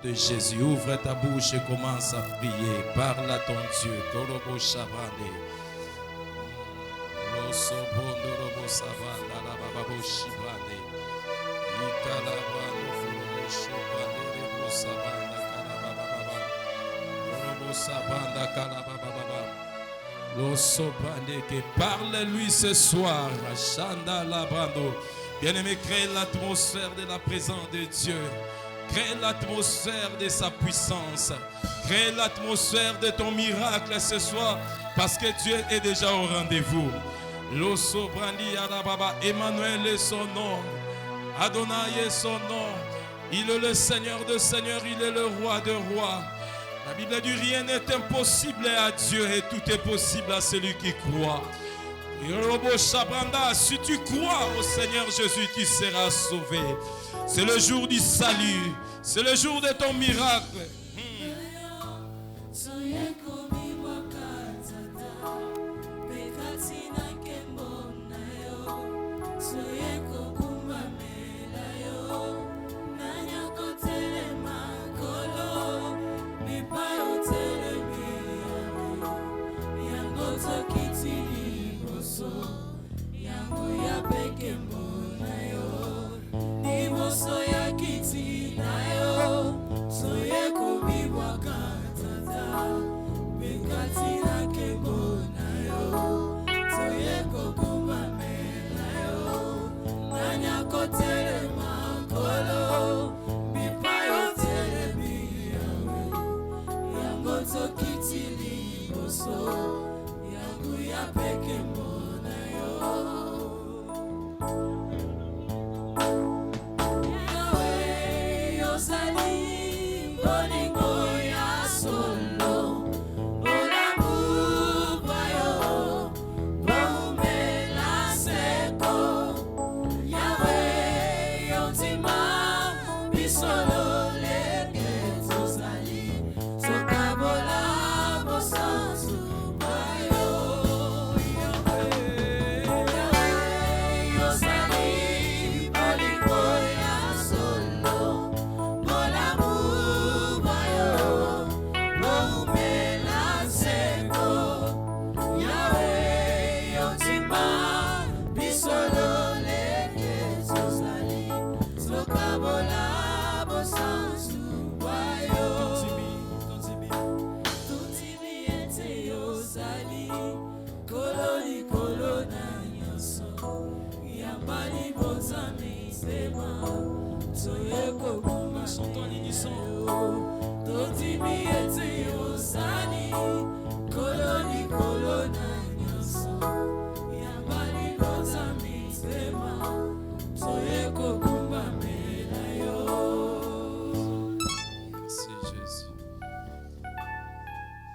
de Jésus. Ouvre ta bouche et commence à prier. Parle à ton Dieu. Torobo Shabande. Losobondo Robo Savanda la Bababo Shibande. Ikalabando Robo Shibande Rebo Savanda Kalababa. Robo Savanda Kalababa. Losobande que parle-lui ce soir. Shanda Labando. Bien-aimé, crée l'atmosphère de la présence de Dieu. Crée l'atmosphère de sa puissance. Crée l'atmosphère de ton miracle ce soir. Parce que Dieu est déjà au rendez-vous. L'osso brandi Arababa. Emmanuel est son nom. Adonai est son nom. Il est le Seigneur de Seigneurs. Il est le Roi de Rois. La Bible dit rien n'est impossible à Dieu et tout est possible à celui qui croit. Si tu crois au Seigneur Jésus, tu seras sauvé. C'est le jour du salut. C'est le jour de ton miracle.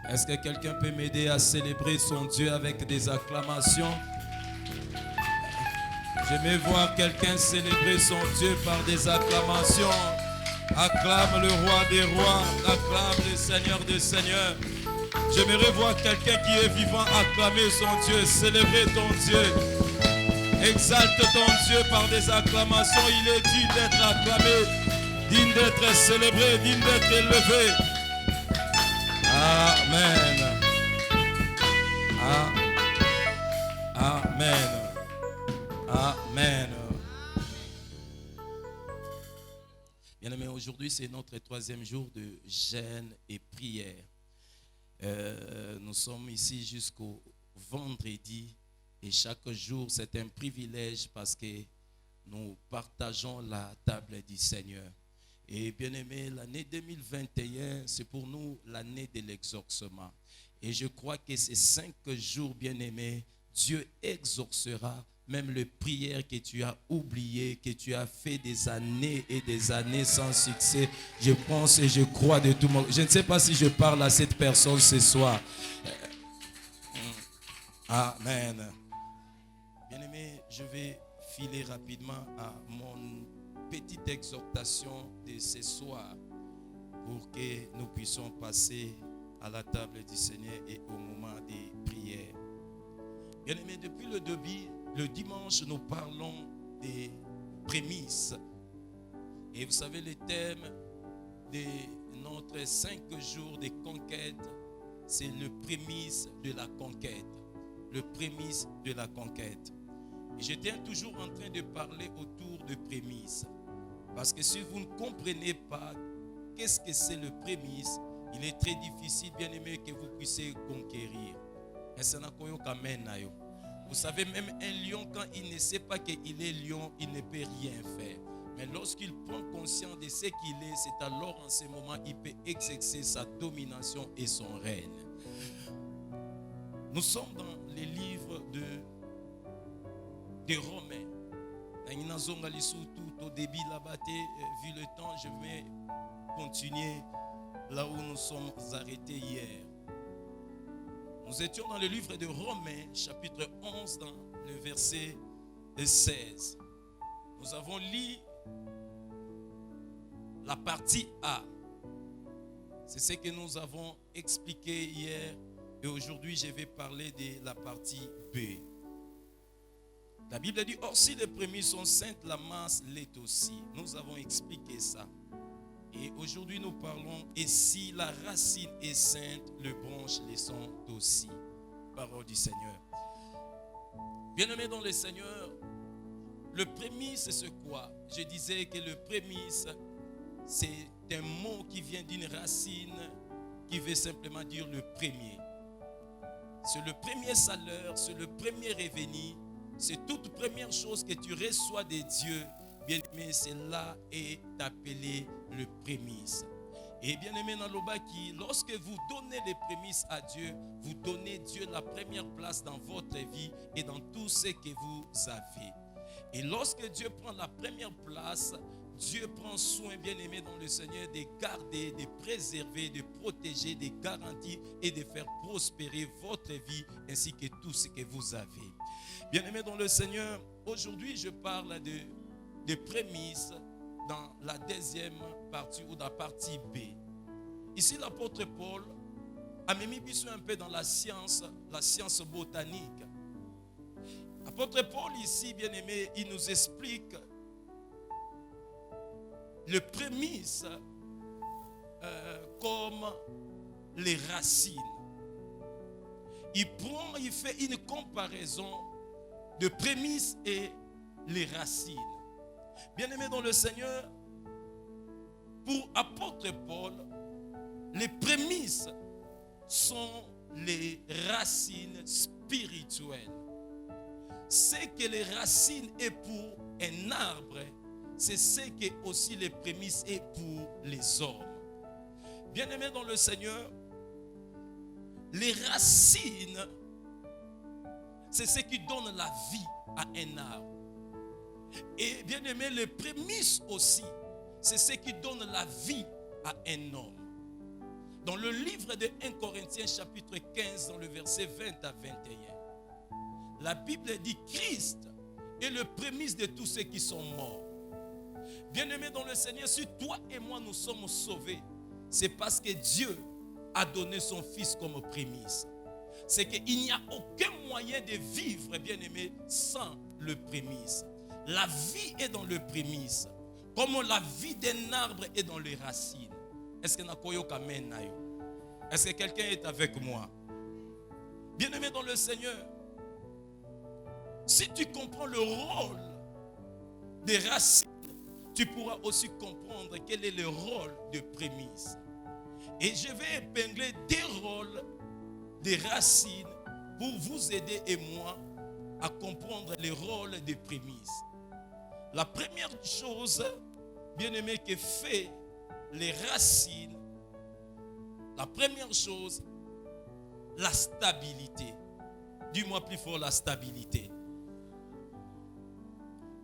Est-ce que quelqu'un peut m'aider à célébrer son Dieu avec des acclamations? J'aimais voir quelqu'un célébrer son Dieu par des acclamations. Acclame le roi des rois, acclame le Seigneur des seigneurs. J'aimerais voir quelqu'un qui est vivant acclamer son Dieu, célébrer ton Dieu. Exalte ton Dieu par des acclamations. Il est digne d'être acclamé, digne d'être célébré, digne d'être élevé. Amen. Amen. Amen. Bien-aimés, aujourd'hui c'est notre 3e jour de jeûne et prière. Nous sommes ici jusqu'au vendredi et chaque jour c'est un privilège parce que nous partageons la table du Seigneur. Et bien aimé, l'année 2021, c'est pour nous l'année de l'exaucement. Et je crois que ces 5 jours, bien aimés, Dieu exaucera même les prières que tu as oubliées, que tu as fait des années et des années sans succès. Je pense et je crois de tout mon... Je ne sais pas si je parle à cette personne ce soir. Amen. Bien aimé, je vais filer rapidement à mon petite exhortation de ce soir pour que nous puissions passer à la table du Seigneur et au moment des prières. Bien aimé, depuis le début, le dimanche, nous parlons des prémices. Et vous savez, le thème de notre 5 jours de conquête, c'est le prémisse de la conquête. Le prémisse de la conquête. Et j'étais toujours en train de parler autour de prémisse. Parce que si vous ne comprenez pas qu'est-ce que c'est le prémisse, il est très difficile, bien aimé, que vous puissiez conquérir. Vous savez, même un lion, quand il ne sait pas qu'il est lion, il ne peut rien faire. Mais lorsqu'il prend conscience de ce qu'il est, c'est alors en ce moment il peut exercer sa domination et son règne. Nous sommes dans les livres de Romains. Au début là-bas, vu le temps, je vais continuer là où nous sommes arrêtés hier. Nous étions dans le livre de Romains, chapitre 11, dans le verset 16. Nous avons lu la partie A. C'est ce que nous avons expliqué hier. Et aujourd'hui, je vais parler de la partie B. La Bible dit, or si les prémices sont saintes, la masse l'est aussi. Nous avons expliqué ça. Et aujourd'hui, nous parlons, et si la racine est sainte, les branches les sont aussi. Parole du Seigneur. Bien-aimés dans le Seigneur, le prémisse, c'est quoi? Je disais que le prémisse, c'est un mot qui vient d'une racine qui veut simplement dire le premier. C'est le premier salaire, c'est le premier revenu, c'est toute première chose que tu reçois de Dieu. Bien-aimé, c'est là est appelé le prémisse. Et bien-aimé dans l'Obaki, lorsque vous donnez les prémices à Dieu, vous donnez Dieu la première place dans votre vie et dans tout ce que vous avez. Et lorsque Dieu prend la première place, Dieu prend soin, bien-aimé dans le Seigneur, de garder, de préserver, de protéger, de garantir et de faire prospérer votre vie ainsi que tout ce que vous avez. Bien-aimé dans le Seigneur, aujourd'hui je parle de prémices dans la deuxième partie ou dans la partie B. Ici l'apôtre Paul a mis un peu dans la science botanique. L'apôtre Paul ici, bien-aimé, il nous explique le prémisse comme les racines. Il fait une comparaison de prémices et les racines. Bien-aimés dans le Seigneur, pour apôtre Paul, les prémices sont les racines spirituelles. Ce que les racines est pour un arbre, c'est ce que aussi les prémices est pour les hommes. Bien-aimés dans le Seigneur, les racines, c'est ce qui donne la vie à un arbre. Et bien-aimés, les prémices aussi, c'est ce qui donne la vie à un homme. Dans le livre de 1 Corinthiens chapitre 15, dans le verset 20 à 21, la Bible dit Christ est le prémisse de tous ceux qui sont morts. Bien-aimés dans le Seigneur, si toi et moi nous sommes sauvés, c'est parce que Dieu a donné son Fils comme prémisse. C'est qu'il n'y a aucun moyen de vivre, bien-aimé, sans le prémisse. La vie est dans le prémisse, comme la vie d'un arbre est dans les racines. Est-ce que quelqu'un est avec moi? Bien-aimé dans le Seigneur, si tu comprends le rôle des racines, tu pourras aussi comprendre quel est le rôle de prémisse. Et je vais épingler des rôles des racines pour vous aider et moi à comprendre les rôles des prémices. La première chose, bien-aimé, que fait les racines, la première chose, la stabilité. Dis-moi plus fort, la stabilité.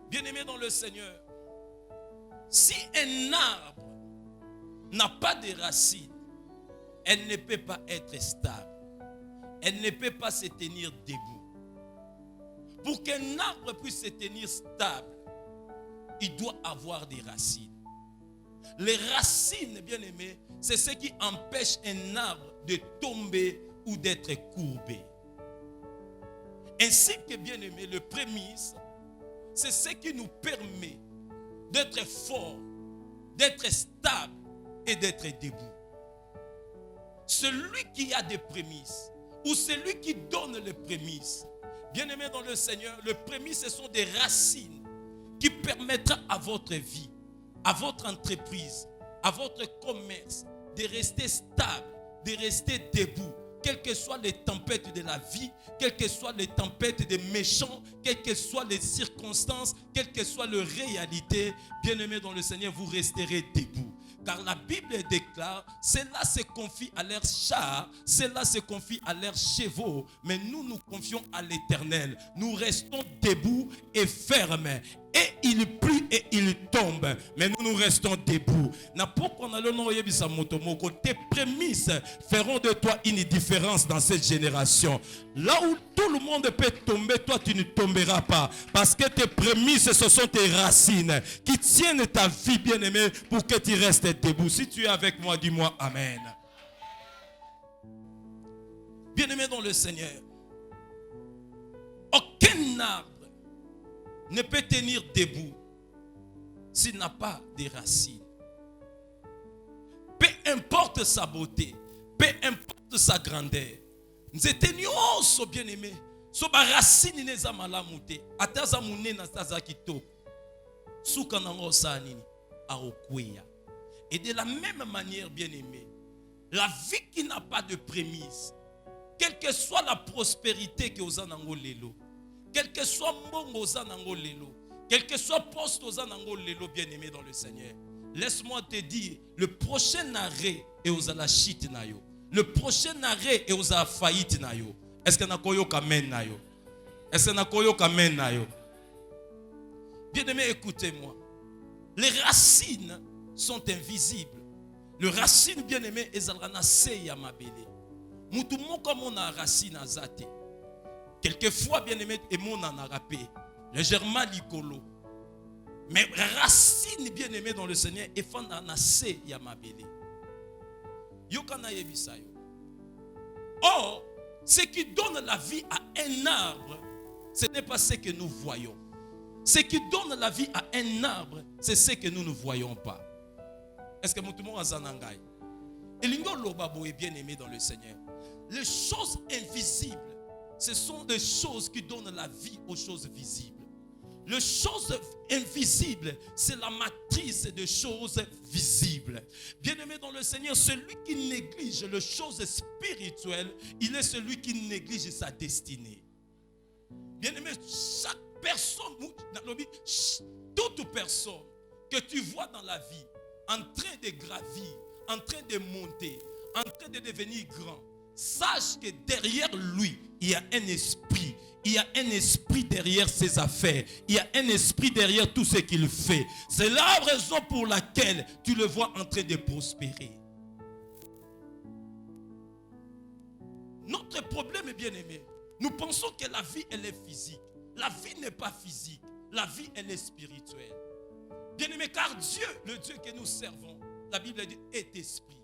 Bien-aimé dans le Seigneur, si un arbre n'a pas de racines, elle ne peut pas être stable. Elle ne peut pas se tenir debout. Pour qu'un arbre puisse se tenir stable, il doit avoir des racines. Les racines, bien aimés, c'est ce qui empêche un arbre de tomber ou d'être courbé. Ainsi que, bien aimé, le prémisse, c'est ce qui nous permet d'être fort, d'être stable et d'être debout. Celui qui a des prémices, ou celui qui donne les prémices, bien-aimé dans le Seigneur, les prémices, ce sont des racines qui permettront à votre vie, à votre entreprise, à votre commerce, de rester stable, de rester debout, quelles que soient les tempêtes de la vie, quelles que soient les tempêtes des méchants, quelles que soient les circonstances, quelles que soient les réalités, bien-aimés dans le Seigneur, vous resterez debout. Car la Bible déclare, ceux-là se confient à leurs chars, ceux-là se confient à leurs chevaux, mais nous nous confions à l'Éternel. Nous restons debout et fermes. Et il plie et il tombe, mais nous restons debout. Tes prémices feront de toi une différence dans cette génération. Là où tout le monde peut tomber, toi tu ne tomberas pas. Parce que tes prémices, ce sont tes racines qui tiennent ta vie, bien-aimée, pour que tu restes debout. Si tu es avec moi, dis-moi Amen. Bien-aimé dans le Seigneur, aucun arbre ne peut tenir debout s'il n'a pas de racines. Peu importe sa beauté, peu importe sa grandeur, nous étions bien-aimés. So ba racine neza malamu te ataza munena taza kitoko suka nango sanini aokweya. Et de la même manière, bien-aimé, la vie qui n'a pas de prémisse, quelle que soit la prospérité que oza nango lelo, quel que soit mbongo oza nango lelo, quel que soit poste oza nango lelo, bien-aimé dans le Seigneur, laisse-moi te dire, le prochain arrêt est aux la chute na yo. Le prochain arrêt est aux la faillite na yo. Est-ce que na koyo kamen na yo? Est-ce que na koyo kamen na yo? Bien-aimé, écoutez-moi. Les racines sont invisibles. Les racines, bien-aimé, ezalana se ya mabele. Mutu moko mona racine azate. Quelquefois, bien-aimé, et mon en rapé, légèrement likolo. Mais racine, bien-aimé dans le Seigneur, et fanda se ya mabele. Yokana yebisayo. Or, ce qui donne la vie à un arbre, ce n'est pas ce que nous voyons. Ce qui donne la vie à un arbre, c'est ce que nous ne voyons pas. Est-ce que tout le monde a zanangai? Et l'ingolo est bien aimé dans le Seigneur. Les choses invisibles, ce sont des choses qui donnent la vie aux choses visibles. Les choses invisibles, c'est la matrice des choses visibles. Bien-aimé dans le Seigneur, celui qui néglige les choses spirituelles, il est celui qui néglige sa destinée. Bien-aimé, chaque personne, toute personne que tu vois dans la vie, en train de gravir, en train de monter, en train de devenir grand, sache que derrière lui, il y a un esprit. Il y a un esprit derrière ses affaires. Il y a un esprit derrière tout ce qu'il fait. C'est la raison pour laquelle tu le vois en train de prospérer. Notre problème est bien aimé. Nous pensons que la vie, elle est physique. La vie n'est pas physique. La vie, elle est spirituelle. Bien aimé, car Dieu, le Dieu que nous servons, la Bible dit, est esprit.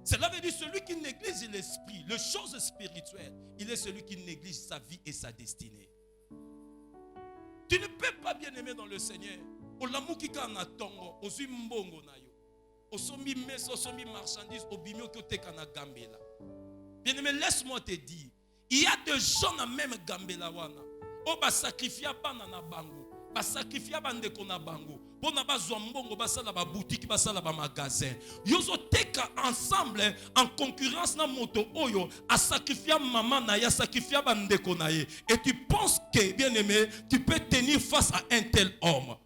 Cela veut dire celui qui néglige l'esprit, les choses spirituelles, il est celui qui néglige sa vie et sa destinée. Tu ne peux pas bien aimer dans le Seigneur. Bien aimé, laisse-moi te dire, il y a des gens dans même Gambela wana. On va sacrifier banana bango. Ba sacrifier bandeko na bango pona bazwa mbongo basala ba boutique basala ba magasin yozo teka ensemble en concurrence na moto oyo a sacrifier maman na ya sacrifier bandeko na ye et tu penses que bien aimé tu peux tenir face à un tel homme.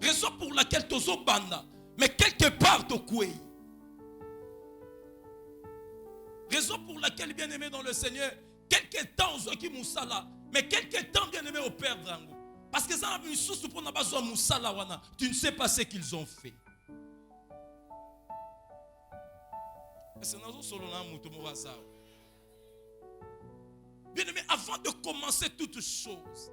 Raison pour laquelle tozo banda mais quelque part to koué. Raison pour laquelle bien aimé dans le Seigneur quelque temps aux qui moussala, mais quelque temps bien aimé au Père Drango. Parce que ça a une source pour n'a pas besoin moussala wana. Tu ne sais pas ce qu'ils ont fait. Bien aimé, avant de commencer toute chose,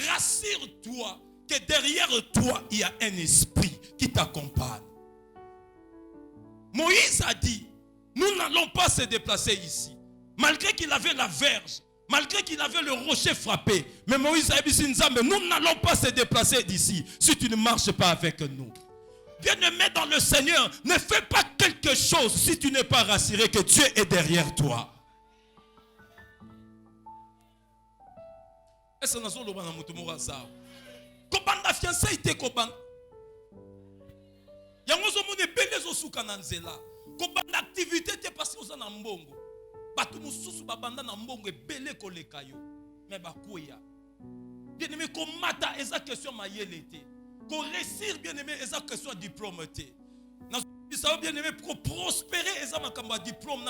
rassure-toi que derrière toi il y a un esprit qui t'accompagne. Moïse a dit, nous n'allons pas se déplacer ici. Malgré qu'il avait la verge, Malgré qu'il avait le rocher frappé. Mais Moïse a dit, nous n'allons pas se déplacer d'ici si tu ne marches pas avec nous. Bien-aimé dans le Seigneur, ne fais pas quelque chose si tu n'es pas rassuré que Dieu est derrière toi. Est-ce que nous avons Kobanda fiancé ite kobanda. Yango zo mone bele zo suka na nzela. Kobanda activité te parce que oza na mbongo. Batu mususu babanda na mbongo ebele koleka yo. Mais bakuya. Bien-aimé komata eza question mayele te. Ko réussir bien-aimé eza question diplôme te. Ça va bien aimé pour prospérer diplôme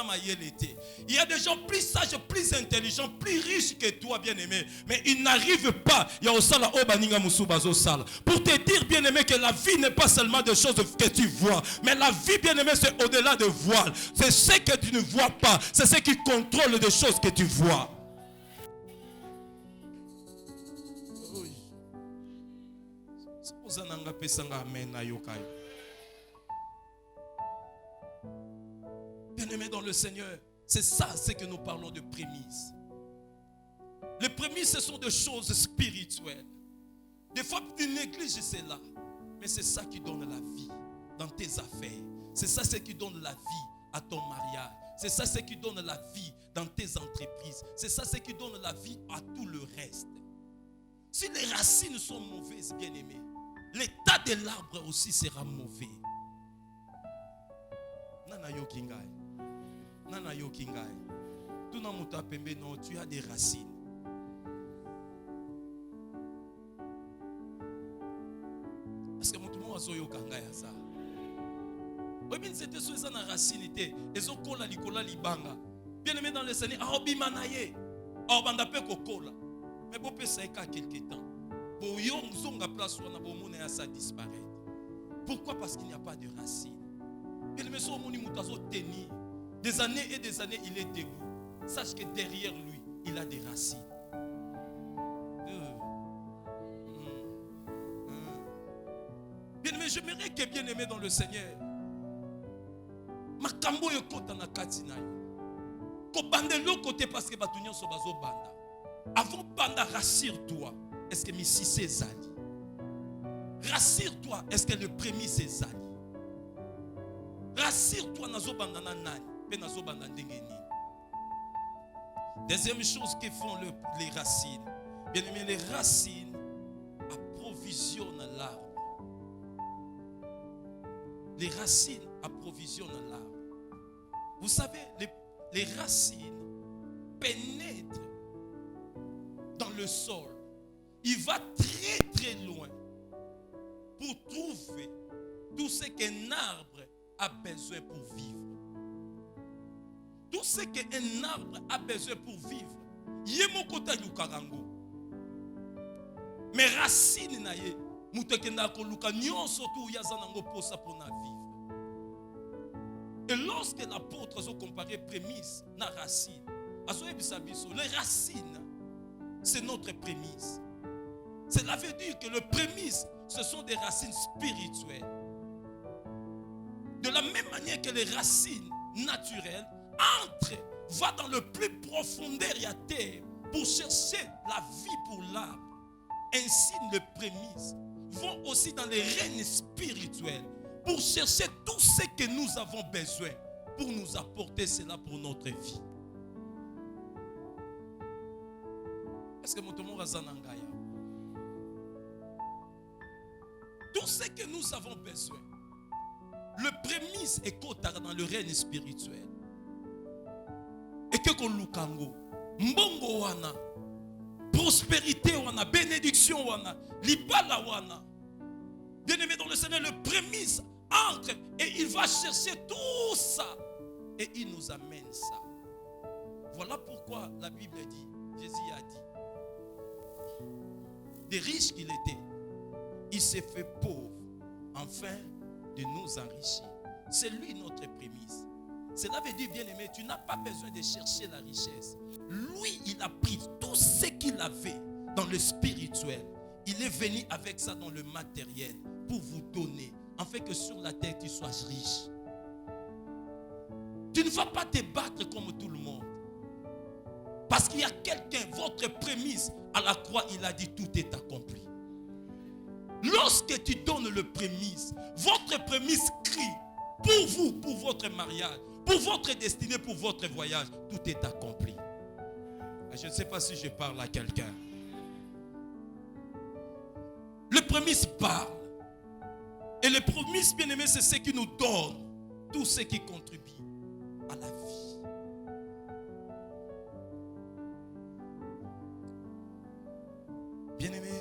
il y a des gens plus sages, plus intelligents, plus riches que toi bien aimé, mais ils n'arrivent pas. Pour te dire bien aimé que la vie n'est pas seulement des choses que tu vois, mais la vie bien aimé c'est au-delà de voile. C'est ce que tu ne vois pas, c'est ce qui contrôle des choses que tu vois. Bien-aimés dans le Seigneur, c'est ça, c'est que nous parlons de prémices. Les prémices, ce sont des choses spirituelles. Des fois, tu négliges cela. Mais c'est ça qui donne la vie dans tes affaires. C'est ça, ce qui donne la vie à ton mariage. C'est ça, ce qui donne la vie dans tes entreprises. C'est ça, ce qui donne la vie à tout le reste. Si les racines sont mauvaises, bien-aimés, l'état de l'arbre aussi sera mauvais. Nana yo kingai. Nana yo kingai. Tu n'as pas pembe, non, tu as des racines. Parce que mon tout le monde a yo kangai à ça. Oui, mais c'était sur ça na racine était. Ezo kola likola libanga. Bien aimé dans le Seigneur, aobimanaye. Aobanda pe kokola. Mais bon peut ça quelque temps. Bon yo zonga place wana bon mona ça disparaître. Pourquoi? Parce qu'il n'y a pas de racines. Bien aimé so moni mutazo tenir. Des années et des années, il est debout. Sache que derrière lui, il a des racines. Bien-aimé, j'aimerais que bien-aimé dans le Seigneur, makambo yo kota na katina yo. Ko bande l'autre côté parce que batunyo so bazo banda. Avant banda, rassure-toi. Est-ce que Missi c'est Zali? Rassure-toi. Est-ce que le premier c'est Zali? Rassure-toi nazo banda na nani. Deuxième chose que font les racines. Bien aimé, les racines approvisionnent l'arbre. Les racines approvisionnent l'arbre. Vous savez, les racines pénètrent dans le sol. Il va très très loin pour trouver tout ce qu'un arbre a besoin pour vivre. Tout ce qu'un arbre a besoin pour vivre, yemokota yukarango. Mais racine na ye, mutekenda ko luka nyonso tu yazanango posa pour na vivre. Et lorsque l'apôtre a comparé prémisse na racine, les racines, c'est notre prémisse. Cela veut dire que le prémisse, ce sont des racines spirituelles. De la même manière que les racines naturelles va dans le plus profondeur de la terre pour chercher la vie pour l'arbre. Ainsi, les prémices vont aussi dans les règnes spirituels pour chercher tout ce que nous avons besoin pour nous apporter cela pour notre vie. Est-ce que mon tomo razanangaya? Tout ce que nous avons besoin, le prémisse est kotara dans le règne spirituel. Et que qu'on lukango, mbongo wana, prospérité wana, bénédiction wana, libala wana. Bien aimé dans le Seigneur, le prémisse entre et il va chercher tout ça et il nous amène ça. Voilà pourquoi la Bible dit, Jésus a dit, des riches qu'il était, il s'est fait pauvre afin de nous enrichir. C'est lui notre prémisse. Cela veut dire, bien aimé, tu n'as pas besoin de chercher la richesse. Lui, il a pris tout ce qu'il avait dans le spirituel. Il est venu avec ça dans le matériel pour vous donner, afin que sur la terre, tu sois riche. Tu ne vas pas te battre comme tout le monde. Parce qu'il y a quelqu'un, votre prémisse à la croix, il a dit tout est accompli. Lorsque tu donnes le prémisse, votre prémisse crie pour vous, pour votre mariage, pour votre destinée, pour votre voyage, tout est accompli. Je ne sais pas si je parle à quelqu'un. Le prémisse parle. Et le prémisse, bien aimé, c'est ce qui nous donne tout ce qui contribue à la vie. Bien aimé,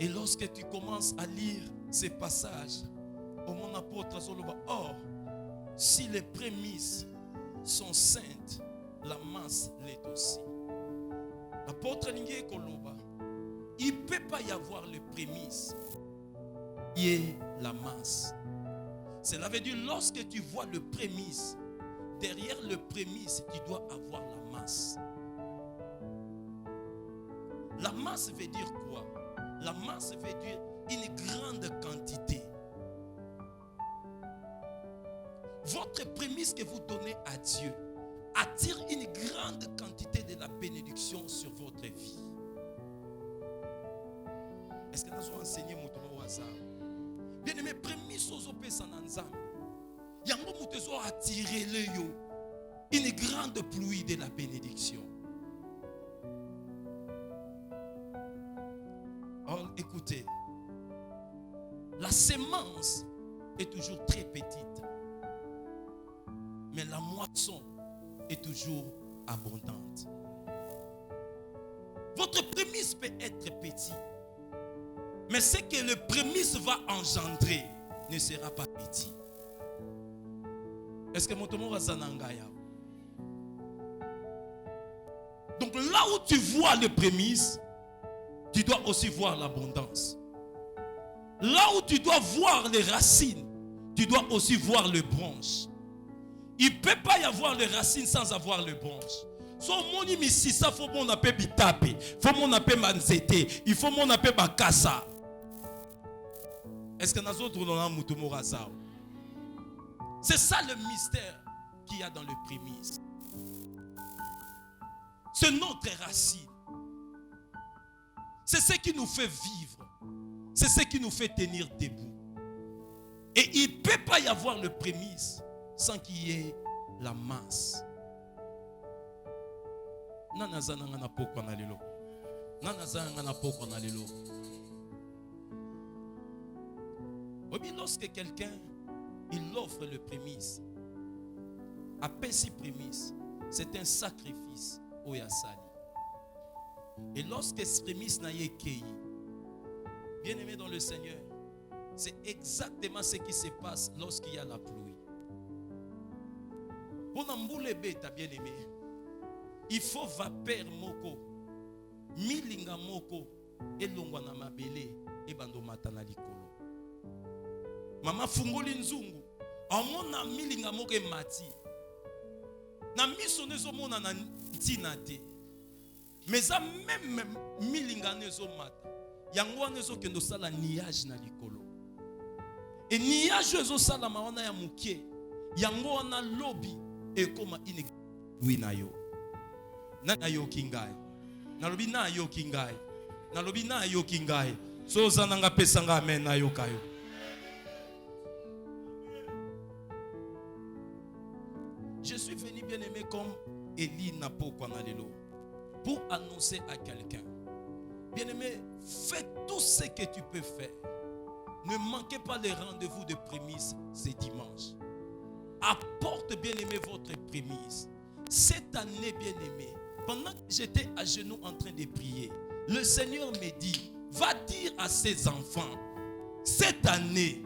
et lorsque tu commences à lire ces passages, au mon apôtre Zoloba, or, si les prémices sont saintes, la masse l'est aussi. L'apôtre Lingué Koloba, il ne peut pas y avoir les prémices et la masse. Cela veut dire, lorsque tu vois le prémisse, derrière le prémisse, tu dois avoir la masse. La masse veut dire quoi? La masse veut dire une grande quantité. Votre prémisse que vous donnez à Dieu attire une grande quantité de la bénédiction sur votre vie. Est-ce que nous avons enseigné mon tour au hasard? Bien aimé, prémisse aux opérations ensemble. Yango mutezo attirer le yo une grande pluie de la bénédiction. Or, écoutez, la sémence est toujours très petite, mais la moisson est toujours abondante. Votre prémisse peut être petit, mais ce que le prémisse va engendrer ne sera pas petit. Est-ce que mon tomo va zanangaya? Donc là où tu vois le prémisse, tu dois aussi voir l'abondance. Là où tu dois voir les racines, tu dois aussi voir les branches. Il ne peut pas y avoir les racines sans avoir les branches. So moni misisa faut mon appel bitape, faut mon appel manzete, il faut mon appel bakasa. Est-ce que nous autres on a mutumo razao? C'est ça le mystère qu'il y a dans le prémisse. C'est notre racine. C'est ce qui nous fait vivre. C'est ce qui nous fait tenir debout. Et il ne peut pas y avoir le prémisse sans qu'il y ait la masse. Lorsque quelqu'un il offre le prémisse, après ces prémices, c'est un sacrifice au Yassali. Et lorsque ce prémisse n'a été bien aimé dans le Seigneur, c'est exactement ce qui se passe lorsqu'il y a la pluie. Pour n'amboule bêta bien aimé, il faut vapeur moko, milinga moko, et longwana mabele, et bandomata na likolo. Mama fungoli nzungu, amona milinga moko e mati. Na miso nezo mona na ntina te. Mais ça même milinga nezo mata. Yango nezo kendo sala niage na likolo. Et niage ezo sala maona ya mukie. Yango na lobby e koma ine wina yo. Na yo kingai. Na lobi na yo kingai. Na lobi na yo kingai. So zananga pesanga amen na yo kayo. Je suis venu bien aimé comme Élie Napo Kwanalelo pour annoncer à quelqu'un. Bien aimé, fais tout ce que tu peux faire. Ne manquez pas les rendez-vous de prémices ce dimanche. Apporte bien aimé votre prémisse. Cette année bien aimé, pendant que j'étais à genoux en train de prier, le Seigneur me dit, va dire à ses enfants, cette année,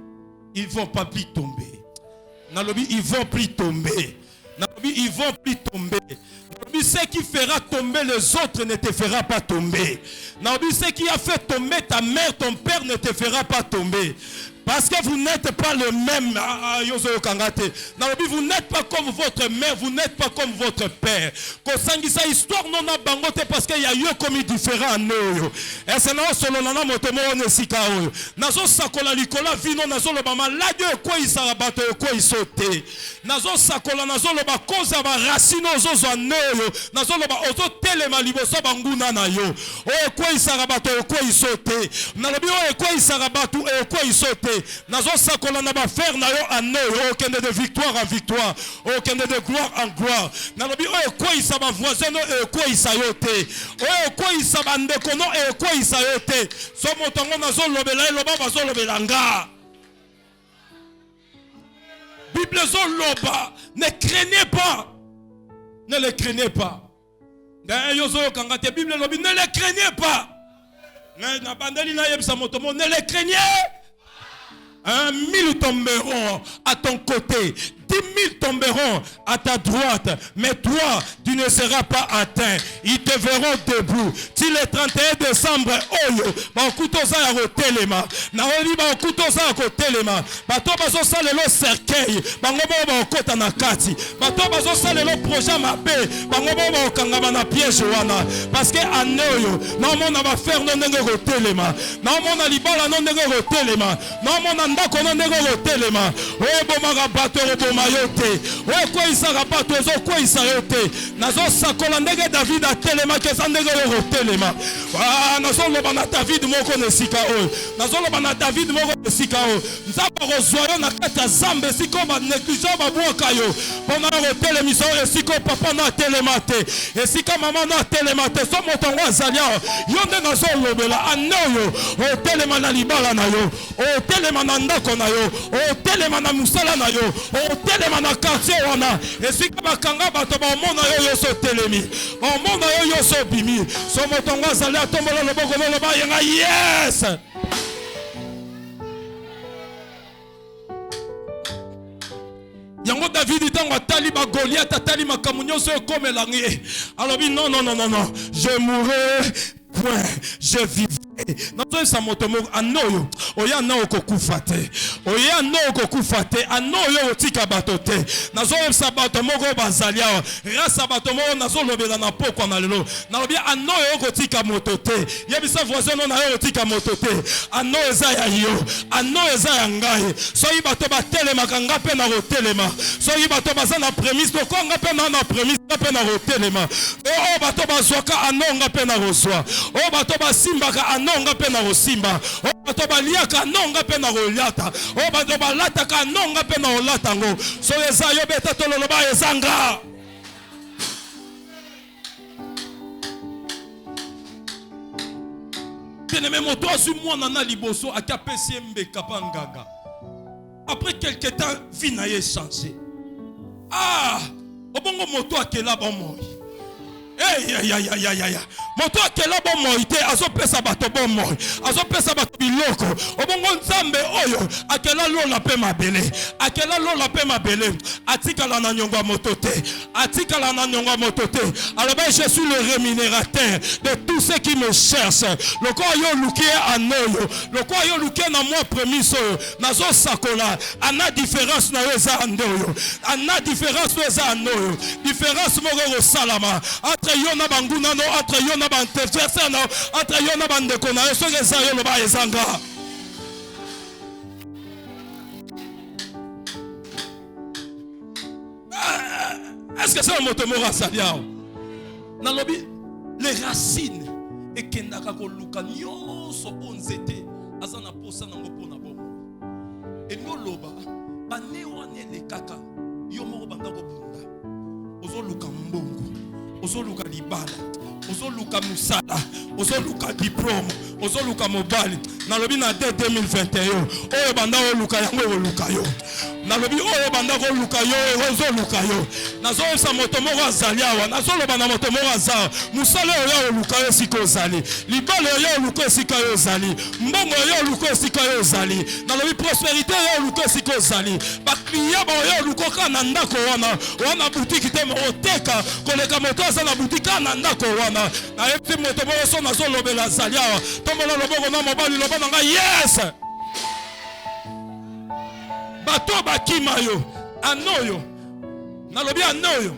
ils ne vont pas plus tomber. Nalobi, ils vont plus tomber. Ils vont plus tomber. Ce qui fera tomber les autres ne te fera pas tomber. Ce qui a fait tomber ta mère, ton père ne te fera pas tomber. Parce que vous n'êtes pas le même. Vous n'êtes pas comme votre mère, vous n'êtes pas comme votre père. Kosangisa histoire non a bangote parce qu'il y a eu comme différent nous. Et c'est là solo nana motomo onesika oyo. Nazo sakola likola vino nazo lo ba malade ko isarabato ko isote. Nazo sakola nazo lo ba ko oza ba racine ozo neyo nazolo ba ozo telema liboso banguna na yo o ekwe isarabato ekwe isote nalobi o ekwe isarabato ekwe isote nazo sakola na ba faire na yo aneyo o kende de victoire en victoire o kende de gloire en gloire nalobi o ekwe isaba voisin ekwe isayote o ekwe isaba ndekono ekwe isayote so motongo nazo lobela eloba bazo lobela nga Bible zoloba, ne craignez pas. Ne les craignez pas. Bible lobi, ne les craignez pas. Ne les craignez. 1000 tomberont à ton côté, 10 000 tomberont à ta droite, mais toi, tu ne seras pas atteint. Ils te verront debout. Si le 31 décembre, oyo, ba okutoza ya kotelema, na oli ba okutoza ya kotelema, bato bazo salelo cercueil, bango ba okota na kati, bato bazo salelo projet mabe, bango ba okangama na piège wana, parce que aneyo, na mona ba faire no ndenge kotelema, na mona libala no ndenge kotelema, na mona ndako no ndenge kotelema, o bomaka bato boma yote, o ko isaka bato ezo ko isayote, nazo sakola ndenge David a telema kesa ndenge kotelema. Ah, nazo loba na David moko nesika o, nazo loba na David moko nesika o, nzaba rozwayo na kata zambe siko ba negligence ba boka yo, pona kotelemiso esiko papa na telemate, esika mama na telemate, so motongo azalia, yonde nazo lobela anoyo, o telema na libala na yo, o telema na ndako na yo, o telema na musala na yo, o telema na quartier wana, esika bakanga bato ba mona yo yo so telemi, ba mona yo yo so bimi, so motongo azalia tombola loboko loba yenga yes. Yango David itango atali ba Goliath atali makamu nyonso ekomela ngi. Alobi non non non non non, je mourrai point, je vivrai. Nazo sa motomo anoyo, oya na okokufa te. Oya na okokufa te, anoyo otika batote. Nazo sa bato moko bazalia, rasa bato moko nazo lobela na poko na lelo. Nalobi anoyo okotika motote. Yebisa voisin no na yo otika motote. Anoyo eza ya yo, anoyo eza ya ngai. So yibato ba telema kanga pe na rotelema. So yibato baza na prémisse to konga pe na prémisse pe na rotelema. O bato bazwaka anonga pe na rozwa. O bato basimbaka anonga pe na rosimba. O bato baliaka anonga pe na roliata. O bato balataka anonga pe na olatango. So eza yo beta tololoba ezanga. Bien-aimé, moto azu mwana na liboso akapesi mbeka pangaga. Après quelque temps, vie n'a changé. Ah, obongo moto akela ba moi. Moto akela bon moite azo pesa bato bon moi azo pesa bato biloko obongo nzambe oyo akela lola pe mabele akela lola pe mabele atikala na nyonga motote atikala na nyonga motote alors ben je suis le rémunérateur de tous ceux qui me cherchent le ko yo lukie anoyo le ko yo lukie na moi prémisse nazo sakola ana différence na yo za andoyo ana différence na za anoyo différence moko salama entre yo na banguna no entre yo na banterfesa no entre yo na bandeko na yo so ke zayo lo ba ezanga. Est-ce que c'est un moto mora salia na lobi les racines et kendaka ko luka nyonso onzete azana posa na ngopo na bomo et ngoloba banewane le kaka yo moko bandako bunda ozo luka mbongo ozo luka libala ozo luka musala ozo luka diplôme ozo luka mobali na lobi na 2021 oyo banda o luka yango o luka yo na lobi oyo banda ko luka yo ozo luka yo nazo sa moto moko azaliawa nazo loba na moto moko azao musala oyo o luka yo siko zali libala oyo o luka sika yo zali mbongo oyo o luka sika yo zali na lobi prospérité oyo o luka siko zali ba client oyo o luka kana ndako wana boutique te mo oteka koleka moto aza na boutique kana ndako wana na epti moto moko so nazo lobela zaliawa tombola loboko na mobali lobana nga yes bato bakima yo anoyo nalobi anoyo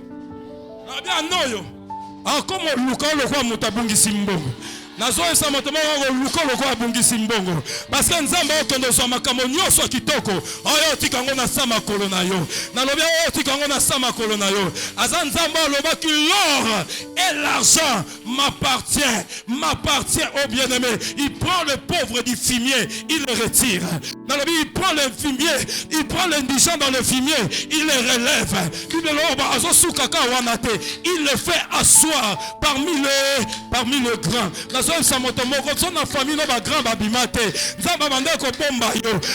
akomo luka lokwa moto abungisi mbongo nazoyesa moto moko lukolo kwa bungisi mbongo parce que nzambe okondo so makambo nyonso kitoko oyo tikango na sama kolo na yo nalobi oyo tikango na sama kolo na yo aza nzambe alobaki l'or et l'argent m'appartient au bien-aimé. Il prend le pauvre du fumier, il le retire. Nalobi il prend le fumier, il prend l'indigent dans le fumier, il le relève. Il le fait asseoir parmi les grands.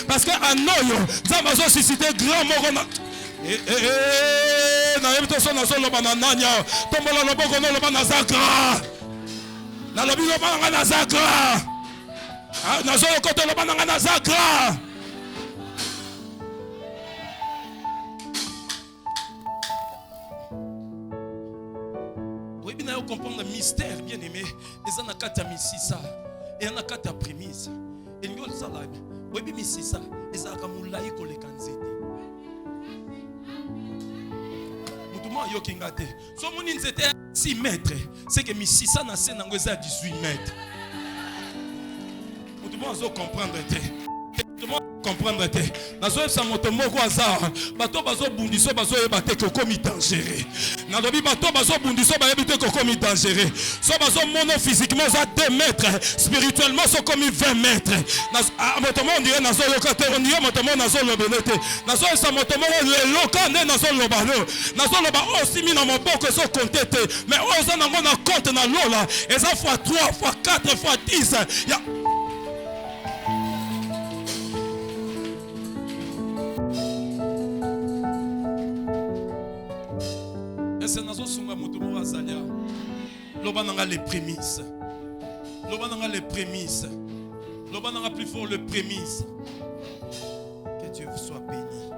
Parce que anoyo nzamba zo suscité grand moko na na yebito so na zo loba na nanya tombola loboko no loba na zakra na lobi loba na na zakra na zo koto loba na na zakra. Oui bien vous comprendre le mystère bien aimé les anakata misisa et anakata prémisse et nous ça là oui bien misisa les akamulai ko le kanzete mutumo yo kingate so moni nzete 6 mètres c'est que misisa na se nango za 18 mètres mutumo zo comprendre comprendre te nazo esa moto moko azar bato bazo bundiso bazo yeba te ko komi dangereux na lobi bato bazo bundiso ba yeba te ko komi dangereux so bazo mono physiquement za 2 mètres spirituellement so komi 20 mètres na moto mo ndire nazo yoka te on ndire moto mo nazo lobelete nazo esa moto mo le lokane nazo lobalo nazo loba osimi na moboko so compter mais oza nango na compte na lola eza fois 3 fois 4 fois 10 ya c'est nazo sunga moto mo azalia loba nanga les prémices loba nanga les prémices loba nanga plus fort les prémices. Que Dieu soit béni.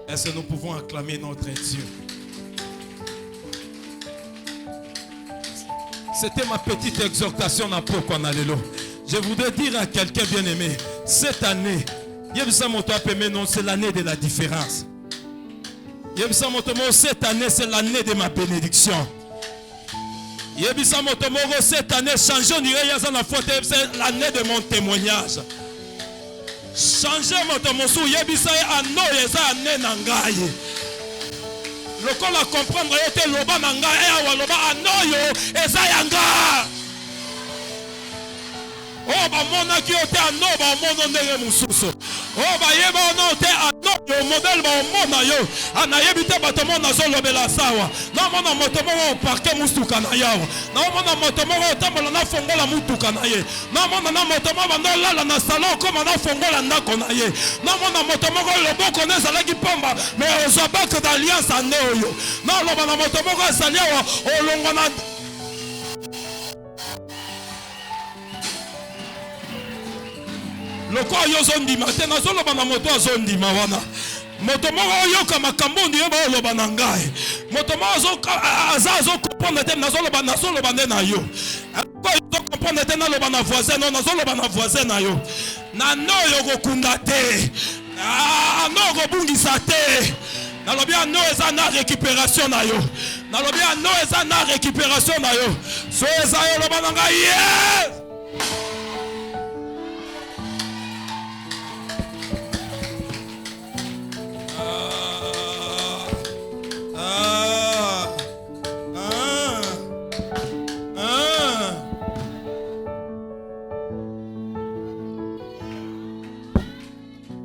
Est-ce que nous pouvons acclamer notre Dieu? C'était ma petite exhortation à Poko Nalelo. Je voudrais dire à quelqu'un bien aimé, cette année, c'est l'année de la différence. Cette année, c'est l'année de ma bénédiction. Cette année, c'est l'année de mon témoignage. Changer mon témoignage. Le col à comprendre était loba nanga et loba anoyo ezayanga. Oh ba mona ki ote ano ba mono ndenge mususu. Oh ba yeba ono ote ano yo modèle ba mona yo. Anayebite bato mona zo lobela sawa. Na mona moto mo parquet musuka na yawa. Na mona moto mo tambola na fongola mutuka na ye. Na mona na moto mo bando lala na salon comme na fongola ndako na ye. Na mona moto mo loboko na zalaki pomba mais ozabaka d'alliance anoyo. Na loba na moto mo zaliwa olongo na loko yozondi matin na zolo bana moto azondi mawana moto moko yoka makambo ndi ba loba na ngai moto moko azazo comprendre te na zolo bana na yo ko yo comprendre te na loba na voisin non na zolo bana voisin na yo na no yo kokunda te no ko bungisa te na lobi no eza na récupération na yo na lobi no eza na récupération na yo so eza yo loba na ngai yes.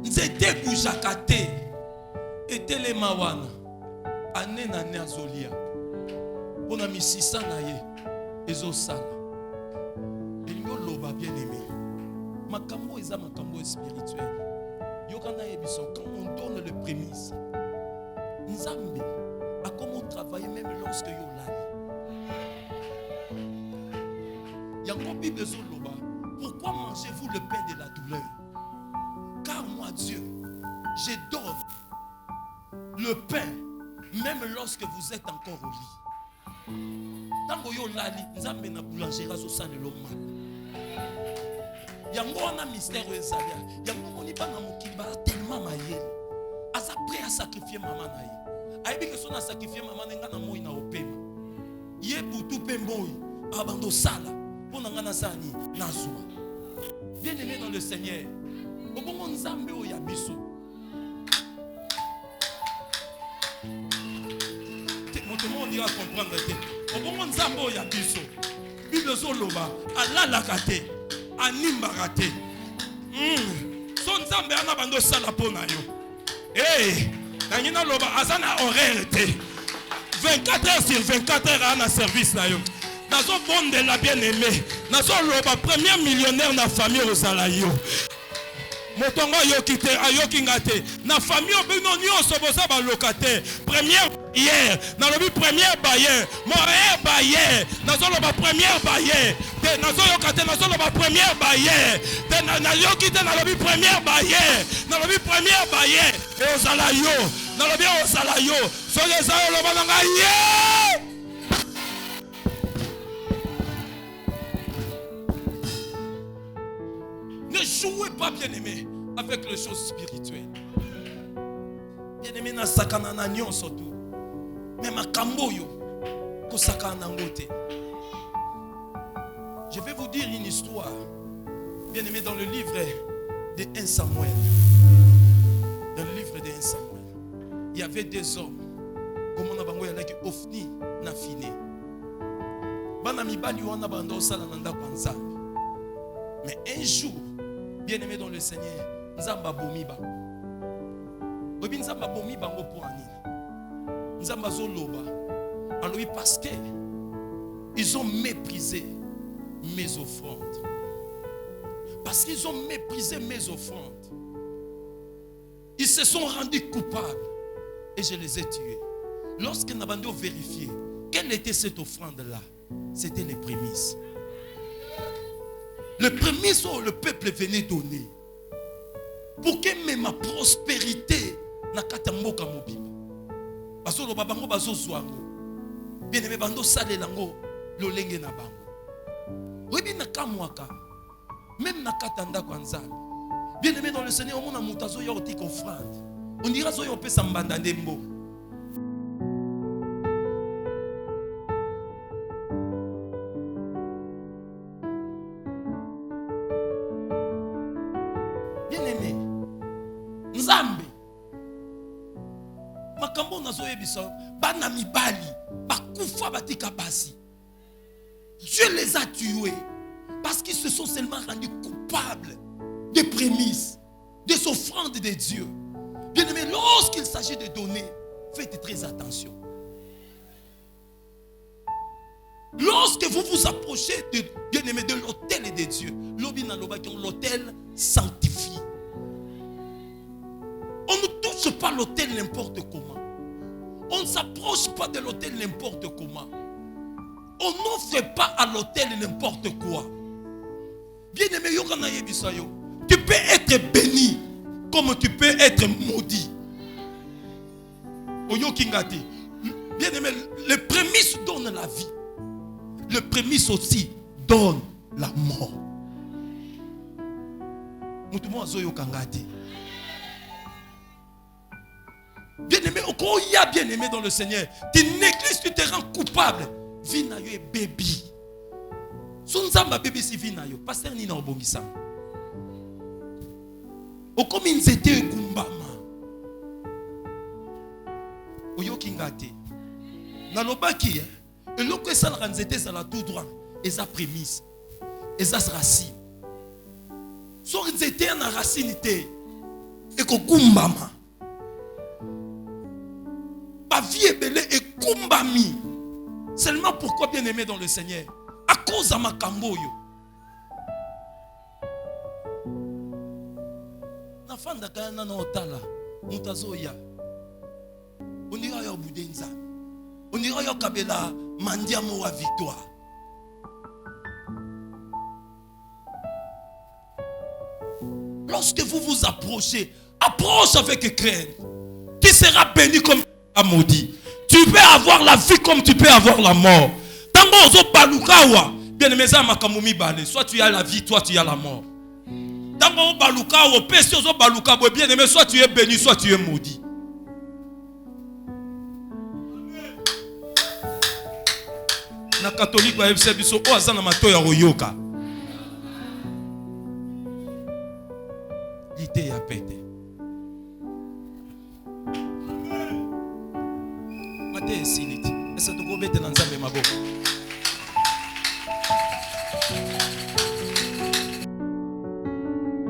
Nzete kujakate etele mawana ane na ne azolia pona misisa na ye ezosala elingo loba bien aimé makambo eza makambo spirituel yokana yebiso quand on donne le prémisse nzambe a comment travailler même lorsque yo lali yango Bible ezoloba pourquoi mangez-vous le pain de la douleur car moi Dieu je donne le pain même lorsque vous êtes encore au lit. Tango yo lali nzambe na boulangerie zo salelo mal. Yango wana mystère ezalia. Yango moni ba na mokili ba tellement mayele. Asa prêt à sacrifier maman na ye. Aibi que son a sacrifier maman nga na moi na opema. Ye butu pemboi abando sala. Pour nangana sani nazwa. Bien-aimé dans le Seigneur. Au bon nzambe o yabiso. Mon on ira comprendre. Au bon nzambe o yabiso. Bible zoloba alala kate animba kate. Son nzambe ana bando sala pona yo. Eh, nangina loba azana horaire te. 24 heures sur 24 heures à un service na yo. Nazo bonde la bien-aimé. Nazo loba premier millionnaire na famille au salayo. Motongo yo kite ayoki ngate. Na famille obino nyonso bosa ba locataire. Première hier, na lobi première bailleur, moyen bailleur. Nazo loba première bailleur. Te nazo yo kate nazo loba première bailleur. Te na yo kite na lobi première bailleur. Na lobi première bailleur. Et au salayo. Na lobi au salayo. So les ayo loba nga yeah. Ne jouez pas, bien-aimé, avec les choses spirituelles. Bien-aimé, na sakana na nyon surtout. Mais ma kamboyo, ko sakana ngote. Je vais vous dire une histoire. Bien-aimé, dans le livre de 1 Samuel. Dans le livre de 1 Samuel. Il y avait des hommes. Comme on a bango yalaki Ofni na Finé. Bana mibali wana bando sala nanda kwanza. Mais un jour, bien-aimé dans le Seigneur, Nzamba bomiba. Obi Nzamba bomiba ngo pour anina. Nzamba zoloba. Alors oui, parce que ils ont méprisé mes offrandes. Parce qu'ils ont méprisé mes offrandes. Ils se sont rendus coupables et je les ai tués. Lorsque Nabando vérifié quelle était cette offrande-là, c'était les prémices. Les prémices où le peuple venait donner pour que même ma prospérité na katamboka mobimba. Parce que babango bazo zwango. Bien aimé bando sale lango lolenge na bango. Webi na kamwaka. Même na katanda kwa nzambe. Bien aimé dans le Seigneur, on a mutazo yo oti offrande. On dira zo yo pesa mbanda ndembo. Bien-aimé, Nzambe makambo nazo yebisa bana mibali bakufa batika basi. Dieu les a tués parce qu'ils se sont seulement rendus coupables des prémices, des offrandes de Dieu. Bien-aimé, lorsqu'il s'agit de donner, faites très attention. Lorsque vous vous approchez de, bien-aimé, de l'autel de Dieu, l'autel sanctifie. On ne touche pas l'autel n'importe comment. On ne s'approche pas de l'autel n'importe comment. On n'offre pas à l'autel n'importe quoi. Bien-aimé, tu peux être béni comme tu peux être maudit. Bien-aimé, les prémices donnent la vie. Le prémisse aussi donne la mort. Bien-aimé, quand il y a bien-aimé dans le Seigneur, tu négliges, tu te rends coupable. Vina yo est baby. Son zamba baby si vina yo. Pasteur Nina Obongisa. O comme ils étaient gumbama. Oyo kingate. Na lobaki et l'autre ça la nzete ça la tout droit et ça prémisse et ça racine. So nzete na racine té et ko gumbama. Ba vie est belée et kumbami. Seulement pourquoi bien aimé dans le Seigneur? À cause de ma kamboyo. Na fanda kana na otala. Mutazoya. On ira yo budenza. On ira yo kabela mandia moa victoire. Lorsque vous vous approchez, approche avec crainte. Tu seras béni comme tu maudit. Tu peux avoir la vie comme tu peux avoir la mort. Tango zo balukawa, bien aimé ça makamumi balé. Soit tu as la vie, soit tu as la mort. Tango balukawa, pesio zo balukawa, bien aimé, soit tu es béni, soit tu es maudit. na catholique ba yebisa biso o azana mato ya koyoka. L'idée ya pete. Mate siliti. Esa to ko bete na nzambe maboko.